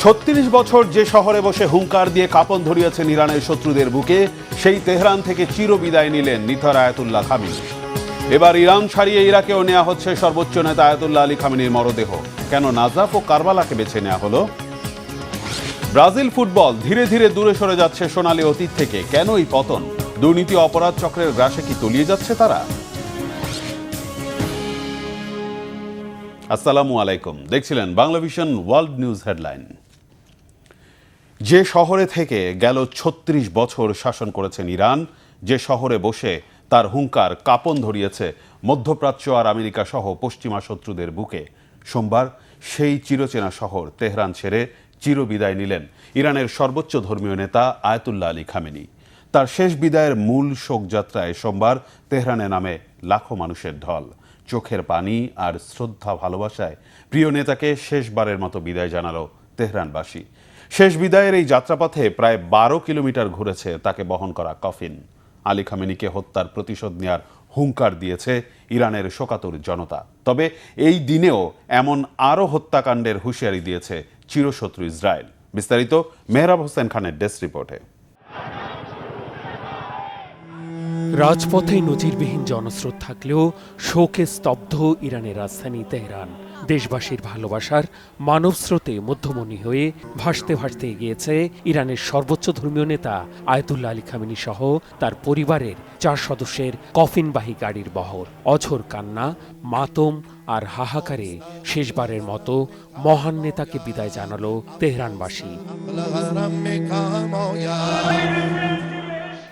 ৩৬ বছর যে শহরে বসে হুঙ্কার দিয়ে কাঁপন ধরিয়েছেন ইরানের শত্রুদের বুকে, সেই তেহরান থেকে চিরবিদায় নিলেন নিথর আয়াতুল্লাহ খামেনি। এবার ইরান ছাড়িয়ে ইরাকেও নেওয়া হচ্ছে সর্বোচ্চ নেতা আয়াতুল্লাহ আলী খামেনির মরদেহ। কেন নাজাফ ও কারবালাকে বেছে নেওয়া হলো? ব্রাজিল ফুটবল ধীরে ধীরে দূরে সরে যাচ্ছে সোনালী অতীত থেকে। কেন এই পতন? দুর্নীতি অপরাধ চক্রের গ্রাসে কি তলিয়ে যাচ্ছে তারা? আসসালামু আলাইকুম, দেখছিলেন Bangla vision world news headline. যে শহরে থেকে গেল ৩৬ বছর শাসন করেছেন ইরান, যে শহরে বসে তার হুঙ্কার কাঁপন ধরিয়েছে মধ্যপ্রাচ্য আর আমেরিকা সহ পশ্চিমা শত্রুদের বুকে, সোমবার সেই চিরচেনা শহর তেহরান ছেড়ে চিরবিদায় নিলেন ইরানের সর্বোচ্চ ধর্মীয় নেতা আয়াতুল্লাহ আলী খামেনি। তার শেষ বিদায়ের মূল শোকযাত্রায় সোমবার তেহরানে নামে লাখো মানুষের ঢল। চোখের পানি আর শ্রদ্ধা ভালোবাসায় প্রিয় নেতাকে শেষবারের মতো বিদায় জানালো তেহরানবাসী। শেষ বিদায়ের এই যাত্রাপথে প্রায় ১২ কিলোমিটার ঘুরেছে তাকে বহন করা কফিন। আলী খামেনিকে হত্যার প্রতিশোধ নেওয়ার হুঙ্কার দিয়েছে ইরানের শোকাতুর জনতা। তবে এই দিনেও এমন আরও হত্যাকাণ্ডের হুঁশিয়ারি দিয়েছে চিরশত্রু ইসরায়েল। বিস্তারিত মেহরাব হোসেন খানের ডেস্ক রিপোর্টে। রাজপথে নজিরবিহীন জনস্রোত থাকলেও শোকে স্তব্ধ ইরানের রাজধানী তেহরান। দেশবাসীর ভালোবাসার মানব স্রোতে মধ্যমণি হয়ে ভাসতে ভাসতে এগিয়েছে ইরানের সর্বোচ্চ ধর্মীয় নেতা আয়াতুল্লাহ আলী খামেনি সহ তার পরিবারের ৪ সদস্যের কফিনবাহী গাড়ির বহর। অঝোর কান্না, মাতম আর হাহাকারে শেষবারের মতো মহান নেতাকে বিদায় জানালো তেহরানবাসী।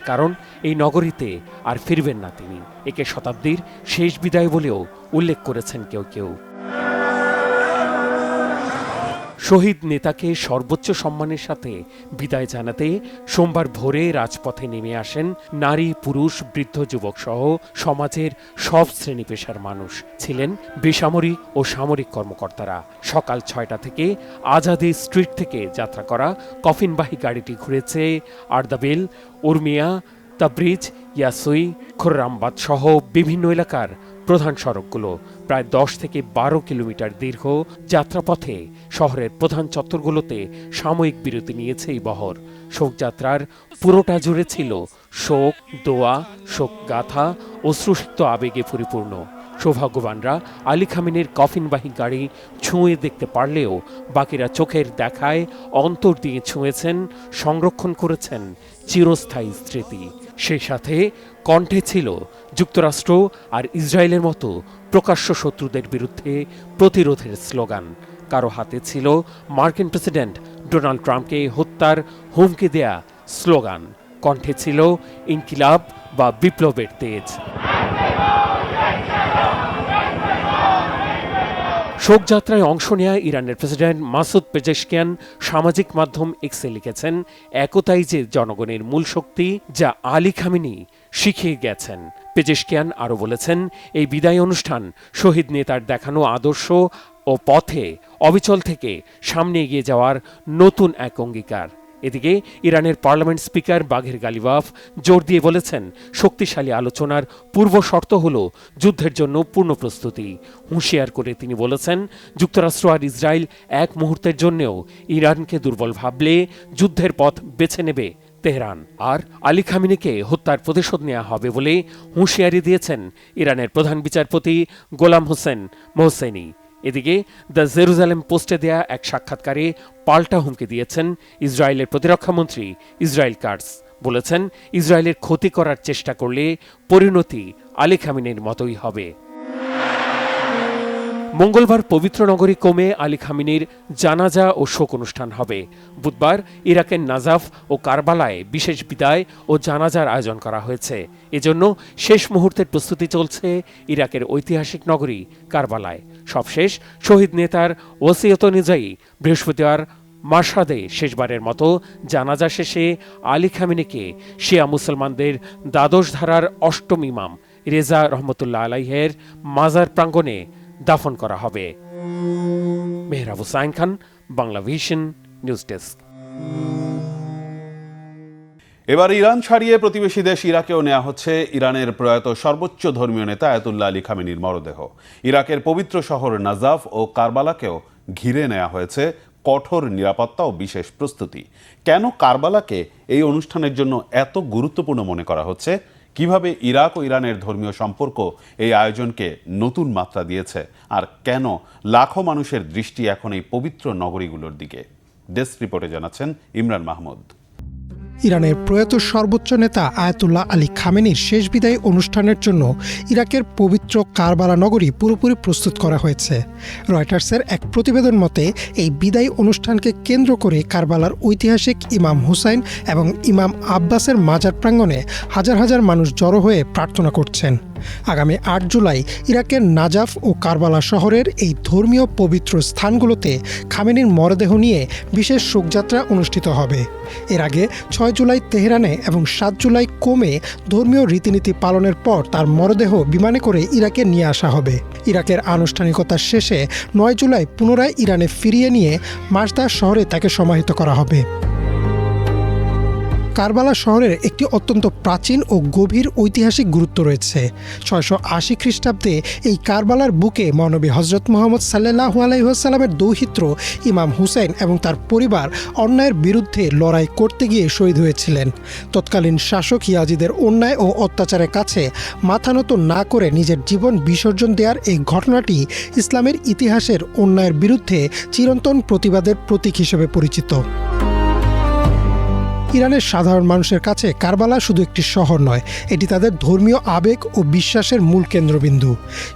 কারণ এই নগরীতে আর ফিরবেন না তিনি। একে শতাব্দীর শেষ বিদায় বলেও উল্লেখ করেছেন কেউ কেউ। শহীদ নেতাকে সর্বোচ্চ সম্মানের সাথে বিদায় জানাতে সোমবার ভোরে রাজপথে নেমে আসেন নারী, পুরুষ, বৃদ্ধ, যুবক সহ সমাজের সব শ্রেণী পেশার মানুষ। ছিলেন বেসামরিক ও সামরিক কর্মকর্তারা। সকাল ৬টা থেকে আজাদি স্ট্রিট থেকে যাত্রা করা কফিনবাহী গাড়িটি ঘুরেছে আর্দাবিল, উর্মিয়া, তাবরিজ, ইয়াসুই, খোররামবাদ সহ বিভিন্ন এলাকার প্রধান সড়কগুলো। প্রায় ১০ থেকে ১২ কিলোমিটার দীর্ঘ যাত্রাপথে শহরের প্রধান চত্বরগুলোতে সাময়িক বিরতি নিয়েছে এই বহর। শোকযাত্রার পুরোটা জুড়ে ছিল শোক, দোয়া, শোক গাথা, অশ্রুসিক্ত আবেগে পরিপূর্ণ। সৌভাগ্যবানরা আলী খামেনির কফিনবাহী গাড়ি ছুঁয়ে দেখতে পারলেও বাকিরা চোখের দেখায় অন্তর দিয়ে ছুঁয়েছেন, সংরক্ষণ করেছেন চিরস্থায়ী স্মৃতি। সেই সাথে কণ্ঠে ছিল যুক্তরাষ্ট্র আর ইসরায়েলের মতো প্রকাশ্য শত্রুদের বিরুদ্ধে প্রতিরোধের স্লোগান। কারো হাতে ছিল মার্কিন প্রেসিডেন্ট ডোনাল্ড ট্রাম্পকে হত্যার হুমকি দেয়া স্লোগান। কণ্ঠে ছিল ইনকিলাব বা বিপ্লবের তেজ। শোকযাত্রায় অংশ নেয়া ইরানের প্রেসিডেন্ট মাসুদ পেজেশকিয়ান সামাজিক মাধ্যম এক্সে লিখেছেন, একতাই যে জনগণের মূল শক্তি, যা আলী খামেনি শিখিয়ে গেছেন। পেজেশকিয়ান আরও বলেছেন, এই বিদায় অনুষ্ঠান শহীদ নেতার দেখানো আদর্শ ও পথে অবিচল থেকে সামনে এগিয়ে যাওয়ার নতুন এক অঙ্গীকার। এদিকে ইরানের পার্লামেন্ট স্পিকার বাঘের গালিবাফ জোর দিয়ে বলেছেন, শক্তিশালী আলোচনার পূর্ব শর্ত হল যুদ্ধের জন্য পূর্ণ প্রস্তুতি। হুঁশিয়ার করে তিনি বলেছেন, যুক্তরাষ্ট্র আর ইসরায়েল এক মুহূর্তের জন্যও ইরানকে দুর্বল ভাবলে যুদ্ধের পথ বেছে নেবে তেহরান। আর আলী খামেনিকে হত্যার প্রতিশোধ নেওয়া হবে বলে হুঁশিয়ারি দিয়েছেন ইরানের প্রধান বিচারপতি গোলাম হোসেন মোহসেনি। এদিকে দ্য জেরুজালেম পোস্টে দেয়া এক সাক্ষাৎকারে পাল্টা হুমকি দিয়েছেন ইসরায়েলের প্রতিরক্ষামন্ত্রী ইসরায়েল কাটস। বলেছেন, ইসরায়েলের ক্ষতি করার চেষ্টা করলে পরিণতি আলী খামেনির মতোই হবে। মঙ্গলবার পবিত্র নগরী কোমে আলী খামেনির জানাজা ও শোক অনুষ্ঠান হবে। বুধবার ইরাকের নাজাফ ও কারবালায় বিশেষ বিদায় ও জানাজার আয়োজন করা হয়েছে। এজন্য শেষ মুহূর্তের প্রস্তুতি চলছে ইরাকের ঐতিহাসিক নগরী কারবালায়। সবশেষ শহীদ নেতার ওসিয়ত অনুযায়ী বৃহস্পতিবার মাশহাদে শেষবারের মতো জানাজা শেষে আলী খামেনিকে শিয়া মুসলমানদের দ্বাদশ ধারার অষ্টম ইমাম রেজা রহমতুল্লাহ আলাইহের মাজার প্রাঙ্গণে দাফন করা হবে। Mehrab Hossain Khan, Bangla vision news desk. এবার ইরান ছাড়িয়ে প্রতিবেশী দেশ ইরাকেও নেওয়া হচ্ছে ইরানের প্রয়াত সর্বোচ্চ ধর্মীয় নেতা আয়াতুল্লাহ আলী খামেনির মরদেহ। ইরাকের পবিত্র শহর নাজাফ ও কারবালাকেও ঘিরে নেওয়া হয়েছে কঠোর নিরাপত্তা ও বিশেষ প্রস্তুতি। কেন কারবালাকে এই অনুষ্ঠানের জন্য এত গুরুত্বপূর্ণ মনে করা হচ্ছে? কিভাবে ইরাক ও ইরানের ধর্মীয় সম্পর্ক এই আয়োজনকে নতুন মাত্রা দিয়েছে? আর কেন লাখো মানুষের দৃষ্টি এখন এই পবিত্র নগরীগুলোর দিকে? ডেস্ক রিপোর্টে জানাচ্ছেন ইমরান মাহমুদ। ইরানের প্রয়াত সর্বোচ্চ নেতা আয়াতুল্লাহ আলী খামেনির শেষ বিদায় অনুষ্ঠানের জন্য ইরাকের পবিত্র কারবালা নগরী পুরোপুরি প্রস্তুত করা হয়েছে। রয়টার্সের এক প্রতিবেদন মতে এই বিদায়ী অনুষ্ঠানকে কেন্দ্র করে কারবালার ঐতিহাসিক ইমাম হুসাইন এবং ইমাম আব্বাসের মাজার প্রাঙ্গণে হাজার হাজার মানুষ জড়ো হয়ে প্রার্থনা করছেন। আগামী ৮ জুলাই ইরাকের নাজাফ ও কারবালা শহরের এই ধর্মীয় পবিত্র স্থানগুলোতে খামেনির মরদেহ নিয়ে বিশেষ শোকযাত্রা অনুষ্ঠিত হবে। এর আগে ৬ জুলাই তেহরানে এবং ৭ জুলাই কোমে ধর্মীয় রীতিনীতি পালনের পর তার মরদেহ বিমানে করে ইরাকে নিয়ে আসা হবে। ইরাকের আনুষ্ঠানিকতার শেষে ৯ জুলাই পুনরায় ইরানে ফিরিয়ে নিয়ে মাসদা শহরে তাকে সমাহিত করা হবে। কারবালা শহরের একটি অত্যন্ত প্রাচীন ও গভীর ঐতিহাসিক গুরুত্ব রয়েছে। ৬৮০ খ্রিস্টাব্দে এই কারবালার বুকে মহানবী হজরত মুহাম্মদ সাল্লাল্লাহু আলাইহি ওয়াসাল্লামের দৌহিত্র ইমাম হুসাইন এবং তার পরিবার অন্যায়ের বিরুদ্ধে লড়াই করতে গিয়ে শহীদ হয়েছিলেন। তৎকালীন শাসক ইয়াজিদের অন্যায় ও অত্যাচারের কাছে মাথা নত না করে নিজের জীবন বিসর্জন দেওয়ার এই ঘটনাটি ইসলামের ইতিহাসের অন্যায়ের বিরুদ্ধে চিরন্তন প্রতিবাদের প্রতীক হিসেবে পরিচিত। ইরানের সাধারণ মানুষের কাছে কারবালা শুধু একটি শহর নয়, এটি তাদের ধর্মীয় আবেগ ও বিশ্বাসের মূল কেন্দ্রবিন্দু।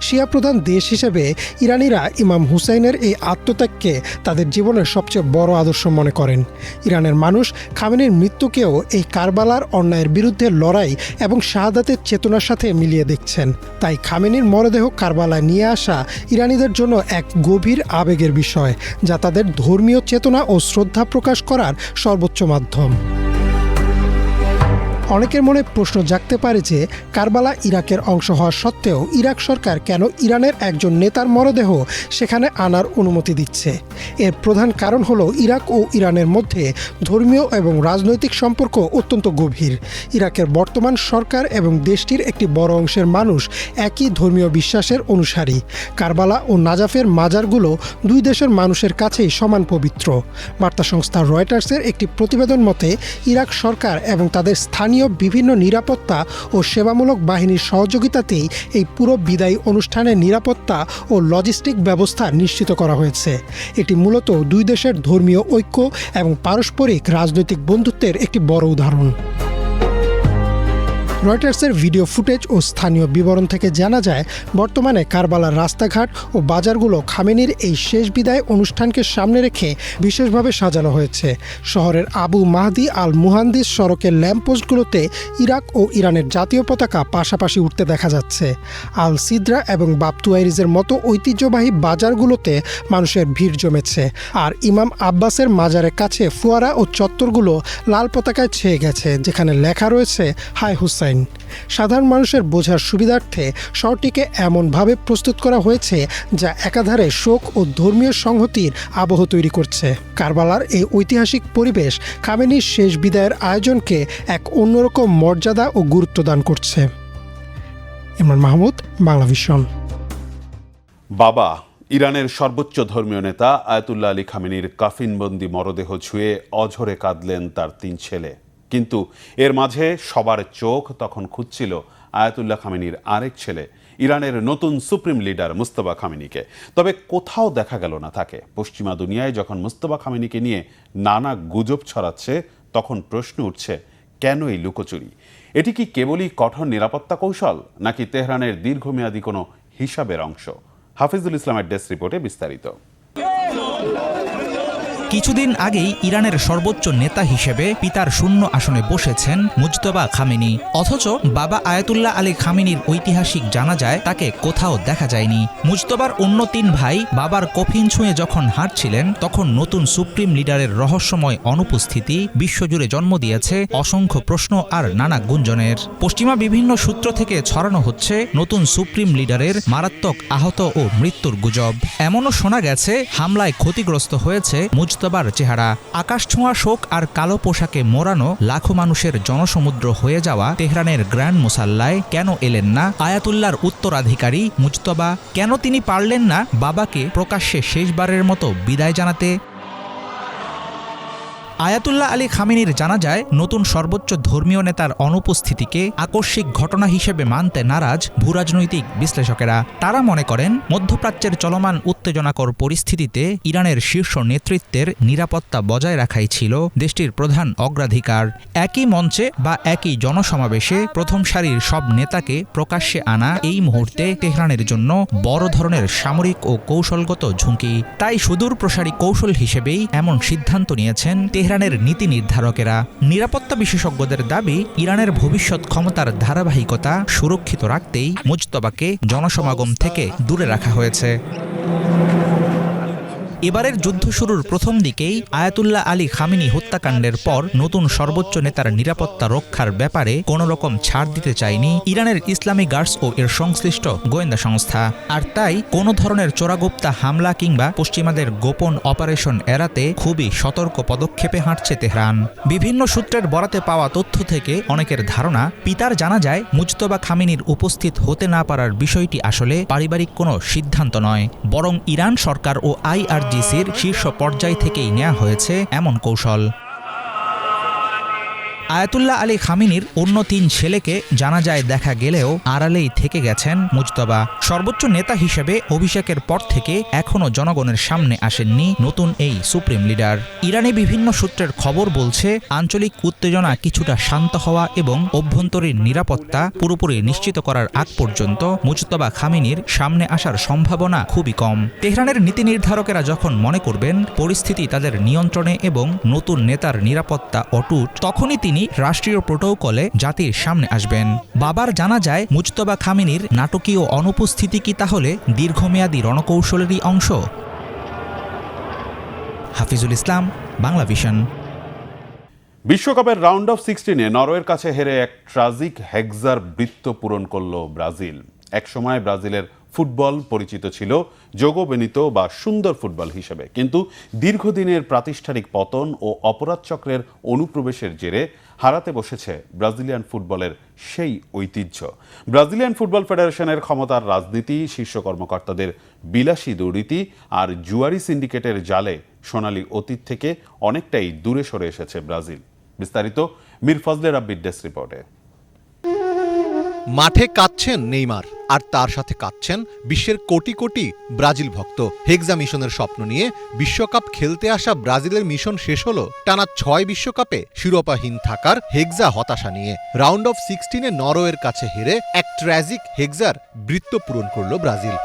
শিয়া প্রধান দেশ হিসেবে ইরানিরা ইমাম হুসাইনের এই আত্মত্যাগকে তাদের জীবনের সবচেয়ে বড় আদর্শ মনে করেন। ইরানের মানুষ খামেনির মৃত্যুকেও এই কারবালার অন্যায়ের বিরুদ্ধে লড়াই এবং শাহাদাতের চেতনার সাথে মিলিয়ে দেখছেন। তাই খামেনির মরদেহ কারবালায় নিয়ে আসা ইরানিদের জন্য এক গভীর আবেগের বিষয়, যা তাদের ধর্মীয় চেতনা ও শ্রদ্ধা প্রকাশ করার সর্বোচ্চ মাধ্যম। অনেকের মনে প্রশ্ন জাগতে পারে যে কারবালা ইরাকের অংশ হওয়া সত্ত্বেও ইরাক সরকার কেন ইরানের একজন নেতার মরদেহ সেখানে আনার অনুমতি দিচ্ছে। এর প্রধান কারণ হলো ইরাক ও ইরানের মধ্যে ধর্মীয় এবং রাজনৈতিক সম্পর্ক অত্যন্ত গভীর। ইরাকের বর্তমান সরকার এবং দেশটির একটি বড় অংশের মানুষ একই ধর্মীয় বিশ্বাসের অনুসারী। কারবালা ও নাজাফের মাজারগুলো দুই দেশের মানুষের কাছেই সমান পবিত্র। বার্তা সংস্থা রয়টার্সের একটি প্রতিবেদন মতে ইরাক সরকার এবং তাদের স্থানীয় বিভিন্ন নিরাপত্তা ও সেবামূলক বাহিনীর সহযোগিতাতেই এই পুরো বিদায়ী অনুষ্ঠানের নিরাপত্তা ও লজিস্টিক ব্যবস্থা নিশ্চিত করা হয়েছে। এটি মূলত দুই দেশের ধর্মীয় ঐক্য এবং পারস্পরিক রাজনৈতিক বন্ধুত্বের একটি বড় উদাহরণ। রয়টার্সের ভিডিও ফুটেজ ও স্থানীয় বিবরণ থেকে জানা যায়, বর্তমানে কারবালার রাস্তাঘাট ও বাজারগুলো খামেনির এই শেষ বিদায় অনুষ্ঠানকে সামনে রেখে বিশেষভাবে সাজানো হয়েছে। শহরের আবু মাহদি আল মুহান্দিস সড়কের ল্যাম্পপোস্টগুলোতে ইরাক ও ইরানের জাতীয় পতাকা পাশাপাশি উঠতে দেখা যাচ্ছে। আল সিদ্রা এবং বাবতুয়াইরিজের মতো ঐতিহ্যবাহী বাজারগুলোতে মানুষের ভিড় জমেছে। আর ইমাম আব্বাসের মাজারের কাছে ফোয়ারা ও চত্বরগুলো লাল পতাকায় ছেয়ে গেছে, যেখানে লেখা রয়েছে হাই হুসাইন। সাধারণ মানুষের বোঝার সুবিধার্থে শহরটিকে এমনভাবে প্রস্তুত করা হয়েছে যা একাধারে শোক ও ধর্মীয় সংহতির আবহ তৈরি করছে। কারবালার এই ঐতিহাসিক পরিবেশ খামেনির শেষ বিদায়ের আয়োজনকে এক অন্যরকম মর্যাদা ও গুরুত্ব দান করছে। ইমরান মাহমুদ, বাংলাভিশন। বাবা, ইরানের সর্বোচ্চ ধর্মীয় নেতা আয়াতুল্লাহ আলী খামেনির কাফিনবন্দি মরদেহ ছুঁয়ে অঝরে কাঁদলেন তার ৩ ছেলে। কিন্তু এর মাঝে সবার চোখ তখন খুঁজছিল আয়াতুল্লাহ খামেনির আরেক ছেলে, ইরানের নতুন সুপ্রিম লিডার মুজতবা খামেনিকে। তবে কোথাও দেখা গেল না তাকে। পশ্চিমা দুনিয়ায় যখন মুজতবা খামেনিকে নিয়ে নানা গুজব ছড়াচ্ছে, তখন প্রশ্ন উঠছে, কেন এই লুকোচুরি? এটি কি কেবলই কঠোর নিরাপত্তা কৌশল, নাকি তেহরানের দীর্ঘমেয়াদী কোনো হিসাবের অংশ? হাফিজুল ইসলামের ডেস্ক রিপোর্টে বিস্তারিত। কিছুদিন আগেই ইরানের সর্বোচ্চ নেতা হিসেবে পিতার শূন্য আসনে বসেছেন মুজতবা খামেনি, অথচ বাবা আয়াতুল্লাহ আলী খামেনির ঐতিহাসিক জানাজায় তাকে কোথাও দেখা যায়নি। মুজতবার অন্য ৩ ভাই বাবার কফিন ছুঁয়ে যখন হাঁটছিলেন, তখন নতুন সুপ্রিম লিডারের রহস্যময় অনুপস্থিতি বিশ্বজুড়ে জন্ম দিয়েছে অসংখ্য প্রশ্ন আর নানা গুঞ্জনের। পশ্চিমা বিভিন্ন সূত্র থেকে ছড়ানো হচ্ছে নতুন সুপ্রিম লিডারের মারাত্মক আহত ও মৃত্যুর গুজব। এমনও শোনা গেছে হামলায় ক্ষতিগ্রস্ত হয়েছে মুজতবার চেহারা। আকাশ ছোঁয়া শোক আর কালো পোশাকে মোড়ানো লাখো মানুষের জনসমুদ্র হয়ে যাওয়া তেহরানের গ্র্যান্ড মুসাল্লায় কেন এলেন না আয়াতুল্লাহর উত্তরাধিকারী মুজতবা? কেন তিনি পারলেন না বাবাকে প্রকাশ্যে শেষবারের মতো বিদায় জানাতে? আয়াতুল্লাহ আলী খামেনির জানাজায় নতুন সর্বোচ্চ ধর্মীয় নেতার অনুপস্থিতিকে আকস্মিক ঘটনা হিসেবে মানতে নারাজ ভূরাজনৈতিক বিশ্লেষকেরা। তারা মনে করেন মধ্যপ্রাচ্যের চলমান উত্তেজনাকর পরিস্থিতিতে ইরানের শীর্ষ নেতৃত্বের নিরাপত্তা বজায় রাখাই ছিল দেশটির প্রধান অগ্রাধিকার। একই মঞ্চে বা একই জনসমাবেশে প্রথম সারির সব নেতাকে প্রকাশ্যে আনা এই মুহূর্তে তেহরানের জন্য বড় ধরনের সামরিক ও কৌশলগত ঝুঁকি। তাই সুদূর প্রসারী কৌশল হিসেবেই এমন সিদ্ধান্ত নিয়েছেন তেহরানের নীতি নির্ধারকেরা। নিরাপত্তা বিশেষজ্ঞদের দাবি, ইরানের ভবিষ্যৎ ক্ষমতার ধারাবাহিকতা সুরক্ষিত রাখতেই মুজতবাকে জনসমাগম থেকে দূরে রাখা হয়েছে। এবারের যুদ্ধ শুরুর প্রথম দিকেই আয়াতুল্লাহ আলী খামেনি হত্যাকাণ্ডের পর নতুন সর্বোচ্চ নেতার নিরাপত্তা রক্ষার ব্যাপারে কোনো রকম ছাড় দিতে চায়নি ইরানের ইসলামী গার্ডস ও এর সংশ্লিষ্ট গোয়েন্দা সংস্থা। আর তাই কোনো ধরনের চোরাগুপ্তা হামলা কিংবা পশ্চিমাদের গোপন অপারেশন এড়াতে খুবই সতর্ক পদক্ষেপে হাঁটছে তেহরান। বিভিন্ন সূত্রের বরাতে পাওয়া তথ্য থেকে অনেকের ধারণা, পিতার জানাজায় মুজতবা খামেনির উপস্থিত হতে না পারার বিষয়টি আসলে পারিবারিক কোনো সিদ্ধান্ত নয়, বরং ইরান সরকার ও IRGCর শীর্ষ পর্যায় থেকেই নেওয়া হয়েছে এমন কৌশল। আয়াতুল্লাহ আলী খামেনির অন্য 3 ছেলেকে জানাজায় দেখা গেলেও আড়ালেই থেকে গেছেন মুজতবা। সর্বোচ্চ নেতা হিসেবে অভিষেকের পর থেকে এখনও জনগণের সামনে আসেননি নতুন এই সুপ্রিম লিডার। ইরানি বিভিন্ন সূত্রের খবর বলছে, আঞ্চলিক উত্তেজনা কিছুটা শান্ত হওয়া এবং অভ্যন্তরীণ নিরাপত্তা পুরোপুরি নিশ্চিত করার আগ পর্যন্ত মুজতবা খামেনির সামনে আসার সম্ভাবনা খুবই কম। তেহরানের নীতি নির্ধারকেরা যখন মনে করবেন পরিস্থিতি তাদের নিয়ন্ত্রণে এবং নতুন নেতার নিরাপত্তা অটুট, তখনই তিনি রাষ্ট্রীয় প্রোটোকলে জাতির সামনে আসবেন। বাবার জানাজায় মুজতবা খামেনির নাটকীয় অনুপস্থিতি কি তাহলে দীর্ঘমেয়াদী রণকৌশলেরই অংশ? হাফিজুল ইসলাম, বাংলা ভিশন। বিশ্বকাপের রাউন্ড অফ 16-এ নরওয়ের কাছে হেরে এক ট্রাজিক হেক্সার বৃত্ত পূরণ করল ব্রাজিল। একসময় ব্রাজিলের ফুটবল পরিচিত ছিল জোগো বেনিতো বা সুন্দর ফুটবল হিসেবে, কিন্তু দীর্ঘদিনের প্রাতিষ্ঠানিক পতন ও অপরাধ চক্রের অনুপ্রবেশের জেরে হারাতে বসেছে ব্রাজিলিয়ান ফুটবলের সেই ঐতিহ্য। ব্রাজিলিয়ান ফুটবল ফেডারেশনের ক্ষমতার রাজনীতি, শীর্ষ কর্মকর্তাদের বিলাসী দুর্নীতি আর জুয়ারি সিন্ডিকেটের জালে সোনালী অতীত থেকে অনেকটাই দূরে সরে এসেছে ব্রাজিল। বিস্তারিত মীর ফজলে রাব্বির ডেস্ক রিপোর্টে। মাঠে কাঁদছেন নেইমার, আর তার সাথে কাঁদছেন বিশ্বের কোটি কোটি ব্রাজিল ভক্ত। হেক্সা মিশনের স্বপ্ন নিয়ে বিশ্বকাপ খেলতে আসা ব্রাজিলের মিশন শেষ হলো টানা 6 বিশ্বকাপে শিরোপাহীন থাকার হেক্সা হতাশা নিয়ে। রাউন্ড অফ 16-এ নরওয়ের কাছে হেরে এক ট্র্যাজিক হেক্সার বৃত্ত পূরণ করল ব্রাজিল।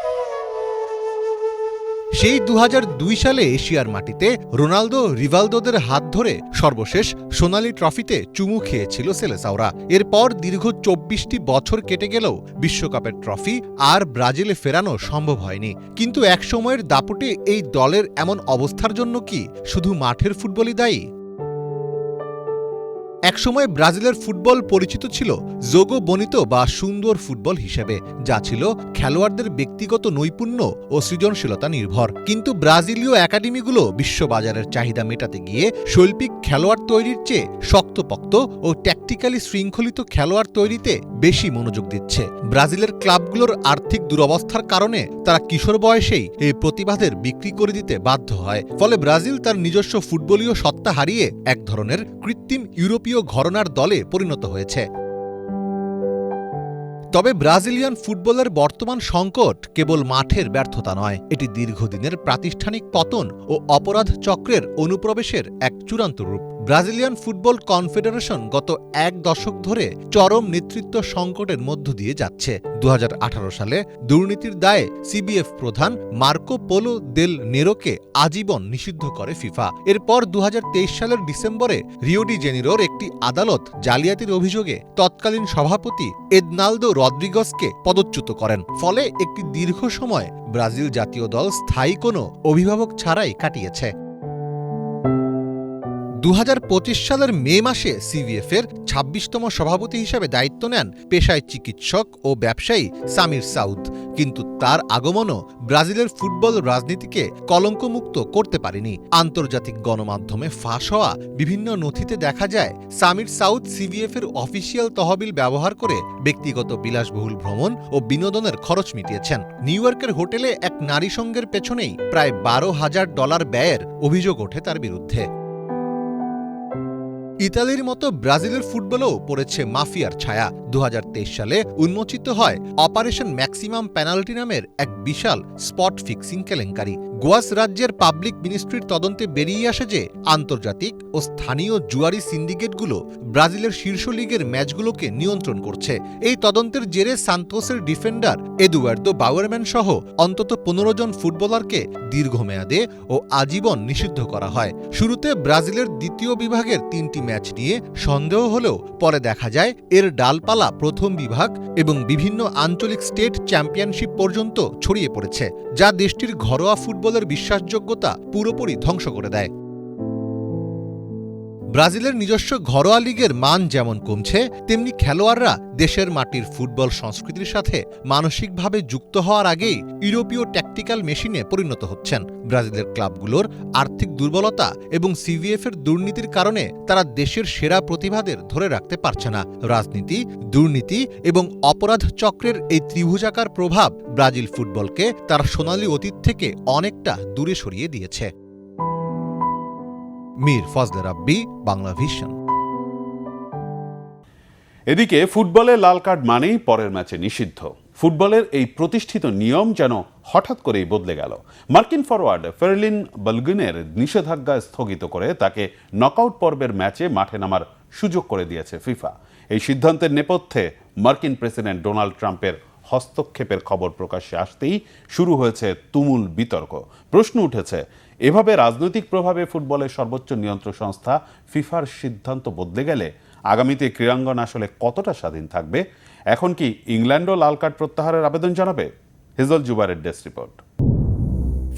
সেই 2002 সালে এশিয়ার মাটিতে রোনালদো রিভালদোদের হাত ধরে সর্বশেষ সোনালী ট্রফিতে চুমু খেয়েছিল সেলেসাওরা। এরপর দীর্ঘ 24টি বছর কেটে গেলেও বিশ্বকাপের ট্রফি আর ব্রাজিলে ফেরানো সম্ভব হয়নি। কিন্তু এক সময়ের দাপটে এই দলের এমন অবস্থার জন্য কি শুধু মাঠের ফুটবলই দায়ী? একসময় ব্রাজিলের ফুটবল পরিচিত ছিল জোগো বনিতো বা সুন্দর ফুটবল হিসেবে, যা ছিল খেলোয়াড়দের ব্যক্তিগত নৈপুণ্য ও সৃজনশীলতা নির্ভর। কিন্তু ব্রাজিলীয় একাডেমিগুলো বিশ্ববাজারের চাহিদা মেটাতে গিয়ে শৈল্পিক খেলোয়াড় তৈরির চেয়ে শক্তপোক্ত ও ট্যাকটিক্যালি শৃঙ্খলিত খেলোয়াড় তৈরিতে বেশি মনোযোগ দিচ্ছে। ব্রাজিলের ক্লাবগুলোর আর্থিক দুরবস্থার কারণে তারা কিশোর বয়সেই এই প্রতিভাদের বিক্রি করে দিতে বাধ্য হয়। ফলে ব্রাজিল তার নিজস্ব ফুটবলীয় সত্তা হারিয়ে এক ধরনের কৃত্রিম ইউরোপীয় ঘরানার দলে পরিণত হয়েছে। তবে ব্রাজিলিয়ান ফুটবলের বর্তমান সংকট কেবল মাঠের ব্যর্থতা নয়, এটি দীর্ঘদিনের প্রাতিষ্ঠানিক পতন ও অপরাধ চক্রের অনুপ্রবেশের এক চূড়ান্ত রূপ। ব্রাজিলিয়ান ফুটবল কনফেডারেশন গত 1 দশক ধরে চরম নেতৃত্ব সংকটের মধ্য দিয়ে যাচ্ছে। 2018 সালে দুর্নীতির দায়ে CBF প্রধান মার্কো পোলো দেল নেরোকে আজীবন নিষিদ্ধ করে ফিফা। এরপর 2023 সালের ডিসেম্বরে রিও ডি জেনিরোর একটি আদালত জালিয়াতির অভিযোগে তৎকালীন সভাপতি এদনালদো রদ্রিগেজকে পদচ্যুত করেন। ফলে একটি দীর্ঘ সময় ব্রাজিল জাতীয় দল স্থায়ী কোনো অভিভাবক ছাড়াই কাটিয়েছে। 2025 সালের মে মাসে CBF-এর 26তম সভাপতি হিসেবে দায়িত্ব নেন পেশায় চিকিৎসক ও ব্যবসায়ী সামির সাউদ। কিন্তু তার আগমনও ব্রাজিলের ফুটবল রাজনীতিকে কলঙ্কমুক্ত করতে পারেনি। আন্তর্জাতিক গণমাধ্যমে ফাঁস হওয়া বিভিন্ন নথিতে দেখা যায় সামির সাউদ CBF-এর অফিসিয়াল তহবিল ব্যবহার করে ব্যক্তিগত বিলাসবহুল ভ্রমণ ও বিনোদনের খরচ মিটিয়েছেন। নিউ ইয়র্কের হোটেলে এক নারী সঙ্গের পেছনেই প্রায় $12,000 ব্যয়ের অভিযোগ ওঠে তার বিরুদ্ধে। ইতালির মতো ব্রাজিলের ফুটবলেও পড়েছে মাফিয়ার ছায়া। 2023 সালে উন্মোচিত হয় অপারেশন ম্যাক্সিমাম পেনাল্টি নামের এক বিশাল স্পট ফিক্সিং কেলেঙ্কারি। গোয়াস রাজ্যের পাবলিক মিনিস্ট্রির তদন্তে বেরিয়ে আসে যে আন্তর্জাতিক ও স্থানীয় জুয়ারি সিন্ডিকেটগুলো ব্রাজিলের শীর্ষ লিগের ম্যাচগুলোকে নিয়ন্ত্রণ করছে। এই তদন্তের জেরে সান্তোসের ডিফেন্ডার এদুয়ার্দো বাউয়ারম্যান সহ অন্তত 15 জন ফুটবলারকে দীর্ঘমেয়াদে ও আজীবন নিষিদ্ধ করা হয়। শুরুতে ব্রাজিলের দ্বিতীয় বিভাগের 3টি ম্যাচ নিয়ে সন্দেহ হলেও পরে দেখা যায় এর ডালপালা প্রথম বিভাগ এবং বিভিন্ন আঞ্চলিক স্টেট চ্যাম্পিয়নশিপ পর্যন্ত ছড়িয়ে পড়েছে, যা দেশটির ঘরোয়া ফুটবলের বিশ্বাসযোগ্যতা পুরোপুরি ধ্বংস করে দেয়। ব্রাজিলের নিজস্ব ঘরোয়া লিগের মান যেমন কমছে, তেমনি খেলোয়াড়রা দেশের মাটির ফুটবল সংস্কৃতির সাথে মানসিকভাবে যুক্ত হওয়ার আগেই ইউরোপীয় ট্যাকটিক্যাল মেশিনে পরিণত হচ্ছেন। ব্রাজিলের ক্লাবগুলোর আর্থিক দুর্বলতা এবং সিভিএফের দুর্নীতির কারণে তারা দেশের সেরা প্রতিভাদের ধরে রাখতে পারছে না। রাজনীতি, দুর্নীতি এবং অপরাধ চক্রের এই ত্রিভুজাকার প্রভাব ব্রাজিল ফুটবলকে তার সোনালী অতীত থেকে অনেকটা দূরে সরিয়ে দিয়েছে। মীর ফজলে রাব্বি, বাংলা ভিশন। এদিকে ফুটবলে লাল কার্ড মানেই পরের ম্যাচে নিষিদ্ধ। ফুটবলের এই প্রতিষ্ঠিত নিয়ম যেন হঠাৎ করেই বদলে গেল। মার্কিন ফরওয়ার্ড ফেরলিন বালগুনের নিষেধাজ্ঞা স্থগিত করে তাকে নকআউট পর্বের ম্যাচে মাঠে নামার সুযোগ করে দিয়েছে ফিফা। এই সিদ্ধান্তের নেপথ্যে মার্কিন প্রেসিডেন্ট ডোনাল্ড ট্রাম্পের হস্তক্ষেপের খবর প্রকাশ্যে আসতেই শুরু হয়েছে তুমুল বিতর্ক। প্রশ্ন উঠেছে, এভাবে রাজনৈতিক প্রভাবে ফুটবলের সর্বোচ্চ নিয়ন্ত্রক সংস্থা ফিফার সিদ্ধান্ত বদলে গেলে আগামীতে ক্রীড়াঙ্গন আসলে কতটা স্বাধীন থাকবে? এখন কি ইংল্যান্ডও লাল কার্ড প্রত্যাহারের আবেদন জানাবে? হিজল জুবারের ডেস্ক রিপোর্ট।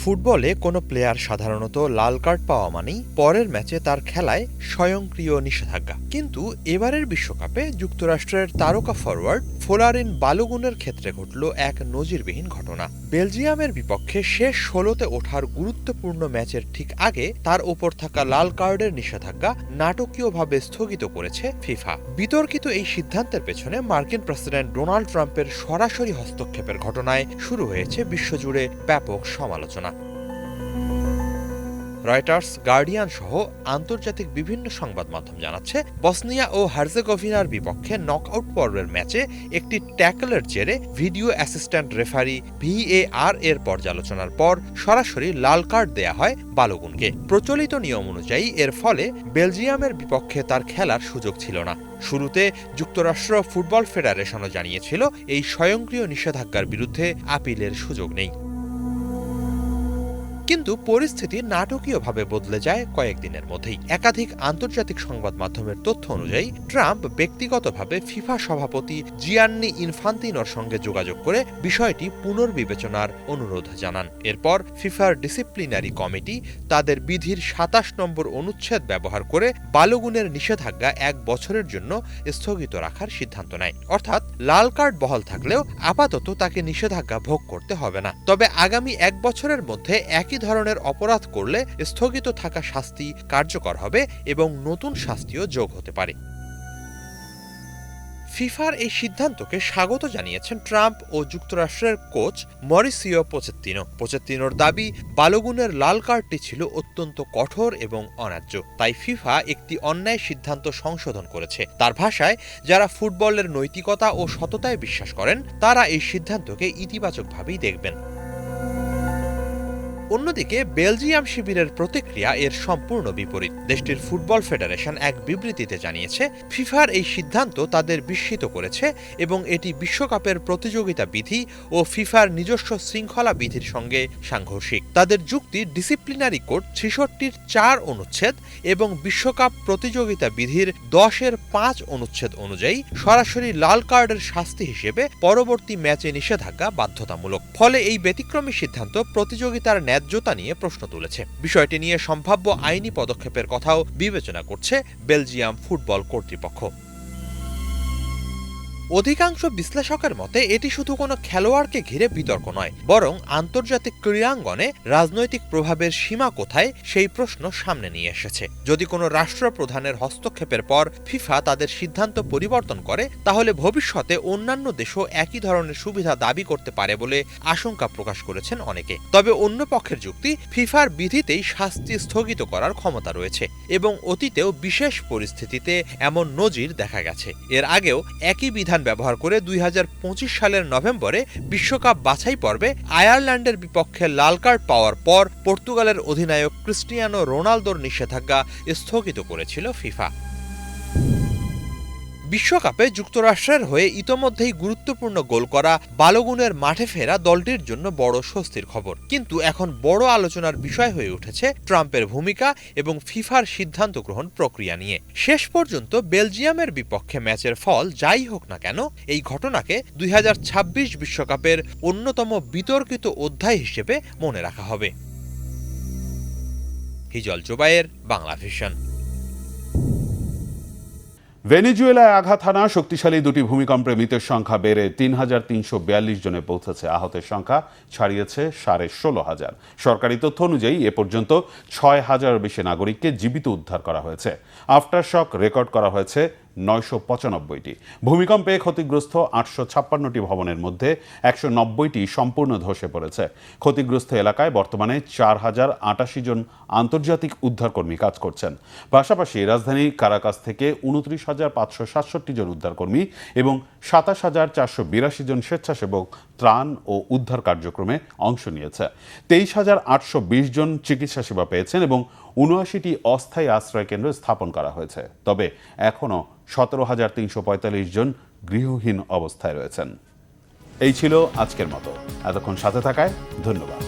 ফুটবলে কোনো প্লেয়ার সাধারণত লাল কার্ড পাওয়া মানেই পরের ম্যাচে তার খেলায় স্বয়ংক্রিয় নিষেধাজ্ঞা। কিন্তু এবারের বিশ্বকাপে যুক্তরাষ্ট্রের তারকা ফরওয়ার্ড ফোলারিন বালোগুনের ক্ষেত্রে ঘটল এক নজিরবিহীন ঘটনা। বেলজিয়ামের বিপক্ষে শেষ 16তে ওঠার গুরুত্বপূর্ণ ম্যাচের ঠিক আগে তার ওপর থাকা লাল কার্ডের নিষেধাজ্ঞা নাটকীয়ভাবে স্থগিত করেছে ফিফা। বিতর্কিত এই সিদ্ধান্তের পেছনে মার্কিন প্রেসিডেন্ট ডোনাল্ড ট্রাম্পের সরাসরি হস্তক্ষেপের ঘটনায় শুরু হয়েছে বিশ্বজুড়ে ব্যাপক সমালোচনা। রয়টার্স, গার্ডিয়ান সহ আন্তর্জাতিক বিভিন্ন সংবাদ মাধ্যম জানাচ্ছে, বসনিয়া ও হার্জেগোভিনার বিপক্ষে নকআউট পর্বের ম্যাচে একটি ট্যাকলের জেরে ভিডিও অ্যাসিস্ট্যান্ট রেফারি VAR এর পর্যালোচনার পর সরাসরি লাল কার্ড দেয়া হয় বালোগুনকে। প্রচলিত নিয়ম অনুযায়ী এর ফলে বেলজিয়ামের বিপক্ষে তার খেলার সুযোগ ছিল না। শুরুতে যুক্তরাষ্ট্র ফুটবল ফেডারেশনও জানিয়েছিল এই স্বয়ংক্রিয় নিষেধাজ্ঞার বিরুদ্ধে আপিলের সুযোগ নেই। কিন্তু পরিস্থিতি নাটকীয়ভাবে বদলে যায় কয়েকদিনের মধ্যেই। একাধিক আন্তর্জাতিক সংবাদ মাধ্যমের তথ্য অনুযায়ী ট্রাম্প ব্যক্তিগতভাবে ফিফা সভাপতি জিয়ান্নি ইনফান্তিনোর সঙ্গে যোগাযোগ করে বিষয়টি পুনর্বিবেচনার অনুরোধ জানান। এরপর ফিফার ডিসিপ্লিনারি কমিটি তাদের বিধির 27 নম্বর অনুচ্ছেদ ব্যবহার করে বালোগুনের নিষেধাজ্ঞা 1 বছরের জন্য স্থগিত রাখার সিদ্ধান্ত নেয়। অর্থাৎ লাল কার্ড বহাল থাকলেও আপাতত তাকে নিষেধাজ্ঞা ভোগ করতে হবে না। তবে আগামী 1 বছরের মধ্যে একই ধরনের অপরাধ করলে স্থগিত থাকা শাস্তি কার্যকর হবে এবং নতুন শাস্তিও যোগ হতে পারে। ফিফার এই সিদ্ধান্তকে স্বাগত জানিয়েছেন ট্রাম্প ও যুক্তরাষ্ট্রের কোচ মরিসিও পোচেত্তিনোর দাবি, বালোগুনের লাল কার্ডটি ছিল অত্যন্ত কঠোর এবং অন্যায্য। তাই ফিফা একটি অন্যায় সিদ্ধান্ত সংশোধন করেছে। তার ভাষায়, যারা ফুটবলের নৈতিকতা ও সততায় বিশ্বাস করেন তারা এই সিদ্ধান্তকে ইতিবাচকভাবেই দেখবেন। অন্যদিকে বেলজিয়াম শিবিরের প্রতিক্রিয়া এর সম্পূর্ণ বিপরীত। দেশটির ফুটবল ফেডারেশন এক বিবৃতিতে জানিয়েছে, ফিফার এই সিদ্ধান্ত তাদের বিস্মিত করেছে এবং এটি বিশ্বকাপের প্রতিযোগিতা বিধি ও ফিফার নিজস্ব শৃঙ্খলা বিধির সঙ্গে সাংঘর্ষিক। তাদের যুক্তি, ডিসিপ্লিনারি কোড 66-র 4 অনুচ্ছেদ এবং বিশ্বকাপ প্রতিযোগিতা বিধির 10-এর 5 অনুচ্ছেদ অনুযায়ী সরাসরি লাল কার্ডের শাস্তি হিসেবে পরবর্তী ম্যাচে নিষেধাজ্ঞা বাধ্যতামূলক। ফলে এই ব্যতিক্রমী সিদ্ধান্ত প্রতিযোগিতার ন্যায্যতা নিয়ে প্রশ্ন তুলেছে। বিষয়টি নিয়ে সম্ভাব্য আইনি পদক্ষেপের কথাও বিবেচনা করছে বেলজিয়াম ফুটবল কর্তৃপক্ষ। অধিকাংশ বিশ্লেষকের মতে এটি শুধু কোনো খেলোয়াড়কে ঘিরে বিতর্ক নয়, বরং আন্তর্জাতিক ক্রীড়াঙ্গনে রাজনৈতিক প্রভাবের সীমা কোথায় সেই প্রশ্ন সামনে নিয়ে এসেছে। যদি কোনো রাষ্ট্রপ্রধানের হস্তক্ষেপের পর ফিফা তাদের সিদ্ধান্ত পরিবর্তন করে, তাহলে ভবিষ্যতে অন্যান্য দেশও একই ধরনের সুবিধা দাবি করতে পারে বলে আশঙ্কা প্রকাশ করেছেন অনেকে। তবে অন্য পক্ষের যুক্তি, ফিফার বিধিতেই শাস্তি স্থগিত করার ক্ষমতা রয়েছে এবং অতীতেও বিশেষ পরিস্থিতিতে এমন নজির দেখা গেছে। এর আগেও একই বিধান ব্যবহার করে 2025 সালের নভেম্বরে বিশ্বকাপ বাছাই পর্বে আয়ারল্যান্ডের বিপক্ষে লাল কার্ড পাওয়ার পর পর্তুগালের অধিনায়ক ক্রিস্টিয়ানো রোনালদোর নিষেধাজ্ঞা স্থগিত করেছিল ফিফা। বিশ্বকাপে যুক্তরাষ্ট্রের হয়ে ইতোমধ্যেই গুরুত্বপূর্ণ গোল করা বালোগুনের মাঠে ফেরা দলটির জন্য বড় স্বস্তির খবর। কিন্তু এখন বড় আলোচনার বিষয় হয়ে উঠেছে ট্রাম্পের ভূমিকা এবং ফিফার সিদ্ধান্ত গ্রহণ প্রক্রিয়া নিয়ে। শেষ পর্যন্ত বেলজিয়ামের বিপক্ষে ম্যাচের ফল যাই হোক না কেন, এই ঘটনাকে 2026 বিশ্বকাপের অন্যতম বিতর্কিত অধ্যায় হিসেবে মনে রাখা হবে। হিজল জুবায়ের, বাংলা ভিশন। ভেনেজুয়েলায় আঘাত হানা শক্তিশালী দুটি ভূমিকম্পে মৃতের সংখ্যা বেড়ে 3,342 জনে পৌঁছেছে। আহতের সংখ্যা ছাড়িয়েছে 16,500। সরকারি তথ্য অনুযায়ী এ পর্যন্ত 6,000 বেশি নাগরিককে জীবিত উদ্ধার করা হয়েছে। আফটারশক রেকর্ড করা হয়েছে 995টি। ভূমিকম্পে ক্ষতিগ্রস্ত 856টি ভবনের মধ্যে 190টি সম্পূর্ণ ধসে পড়েছে। ক্ষতিগ্রস্ত এলাকায় বর্তমানে 4,088 জন আন্তর্জাতিক উদ্ধারকর্মী কাজ করছেন। পাশাপাশি রাজধানী কারাকাস থেকে 29,567 জন উদ্ধারকর্মী এবং 27,482 জন স্বেচ্ছাসেবক ত্রাণ ও উদ্ধার কার্যক্রমে অংশ নিয়েছে। 23,820 জন চিকিৎসা সেবা পেয়েছেন এবং 79টি অস্থায়ী আশ্রয় কেন্দ্র স্থাপন করা হয়েছে। তবে এখনও 17,345 জন গৃহহীন অবস্থায় রয়েছেন। এই ছিল আজকের মতো। এতক্ষণ সাথে থাকায় ধন্যবাদ।